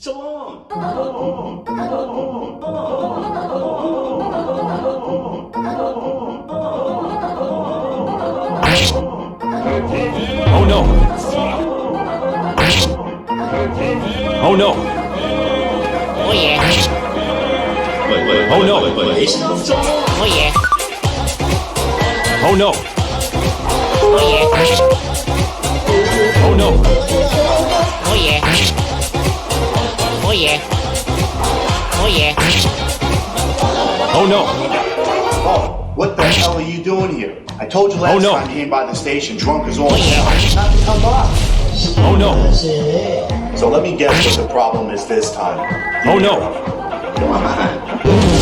Shalom. Oh no. Oh no. Oh yeah. Oh no. Oh yeah. Oh no. Oh yeah. Oh no. Oh yeah. Oh yeah. Oh yeah. Oh no. Oh, what the hell are you doing here? I told you last Oh, no. time you came by the station drunk as all Oh, yeah. hell. Not to come by. Oh no. So let me guess what the problem is this time. Oh no. Come on.